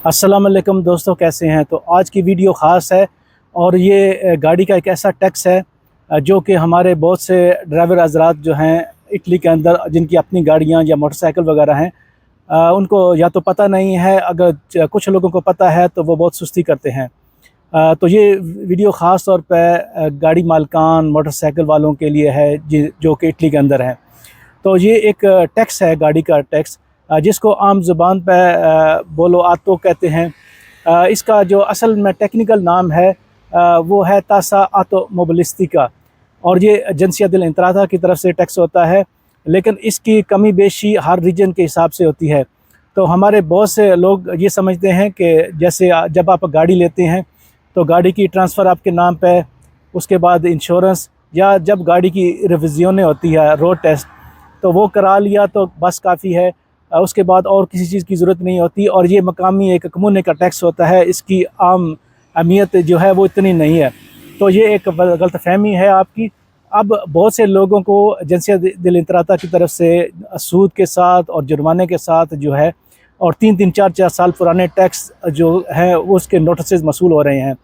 अस्सलाम वालेकुम दोस्तों, कैसे हैं। तो आज की वीडियो ख़ास है और ये गाड़ी का एक ऐसा टैक्स है जो कि हमारे बहुत से ड्राइवर हज़रात जो हैं इटली के अंदर, जिनकी अपनी गाड़ियां या मोटरसाइकिल वगैरह हैं, उनको या तो पता नहीं है। अगर कुछ लोगों को पता है तो वो बहुत सुस्ती करते हैं। तो ये वीडियो ख़ास तौर पे गाड़ी मालकान मोटरसाइकिल वालों के लिए है जो कि इटली के अंदर हैं। तो ये एक टैक्स है, गाड़ी का टैक्स, जिसको आम ज़ुबान पे बोलो आतो कहते हैं। इसका जो असल में टेक्निकल नाम है वो है तासा आतो मोबिलिस्टिका, और ये एजेंसिया दिल इंतराता की तरफ से टैक्स होता है, लेकिन इसकी कमी बेशी हर रीजन के हिसाब से होती है। तो हमारे बहुत से लोग ये समझते हैं कि जैसे जब आप गाड़ी लेते हैं तो गाड़ी की ट्रांसफ़र आपके नाम पे, उसके बाद इंश्योरेंस, या जब गाड़ी की रिविज़नें होती है, रोड टेस्ट, तो वो करा लिया तो बस काफ़ी है। उसके बाद और किसी चीज़ की ज़रूरत नहीं होती। और ये मकामी एक कम्यूने का टैक्स होता है, इसकी आम अहमियत जो है वो इतनी नहीं है। तो ये एक गलतफ़हमी है आपकी। अब बहुत से लोगों को एजेंसिया दिल इंतराता की तरफ से सूद के साथ और जुर्माने के साथ जो है, और 3-3 4-4 साल पुराने टैक्स जो हैं उसके नोटिस मसूल हो रहे हैं।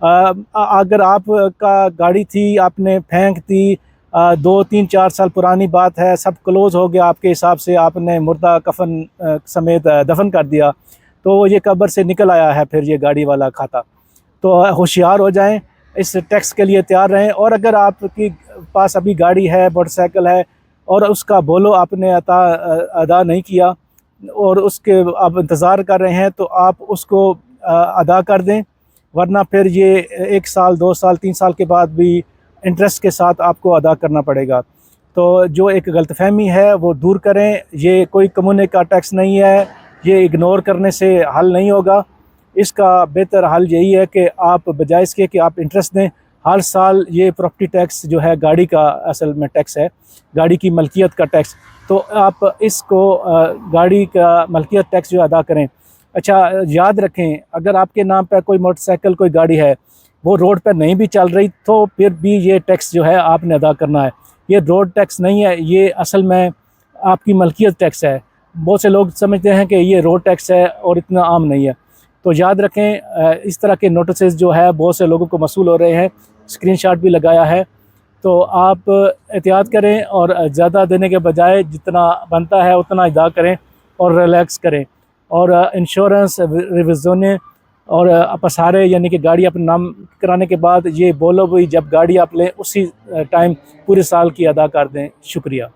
अगर आपका गाड़ी थी, आपने फेंक दी, 2-3-4 साल पुरानी बात है, सब क्लोज़ हो गया आपके हिसाब से, आपने मुर्दा कफन समेत दफन कर दिया, तो ये कब्र से निकल आया है फिर ये गाड़ी वाला खाता। तो होशियार हो जाएं, इस टैक्स के लिए तैयार रहें। और अगर आपकी पास अभी गाड़ी है, मोटरसाइकिल है, और उसका बोलो आपने अदा नहीं किया और उसके आप इंतज़ार कर रहे हैं, तो आप उसको अदा कर दें, वरना फिर ये 1 साल 2 साल 3 साल के बाद भी इंटरेस्ट के साथ आपको अदा करना पड़ेगा। तो जो एक गलतफ़हमी है वो दूर करें। ये कोई कम्यूने का टैक्स नहीं है, ये इग्नोर करने से हल नहीं होगा। इसका बेहतर हल यही है कि आप बजाय इसके कि आप इंटरेस्ट दें, हर साल ये प्रॉपर्टी टैक्स जो है, गाड़ी का असल में टैक्स है, गाड़ी की मलकियत का टैक्स, तो आप इसको गाड़ी का मलकियत टैक्स जो अदा करें। अच्छा, याद रखें, अगर आपके नाम पर कोई मोटरसाइकिल, कोई गाड़ी है, वो रोड पर नहीं भी चल रही, तो फिर भी ये टैक्स जो है आपने अदा करना है। ये रोड टैक्स नहीं है, ये असल में आपकी मलकियत टैक्स है। बहुत से लोग समझते हैं कि ये रोड टैक्स है और इतना आम नहीं है। तो याद रखें, इस तरह के नोटिस जो है बहुत से लोगों को मसूल हो रहे हैं, स्क्रीनशॉट भी लगाया है। तो आप एहतियात करें और ज़्यादा देने के बजाय जितना बनता है उतना अदा करें और रिलैक्स करें। और इंश्योरेंस, रिविज़नें और अपसारे, यानी कि गाड़ी अपने नाम कराने के बाद ये बोलो भी जब गाड़ी आप लें उसी टाइम पूरे साल की अदा कर दें। शुक्रिया।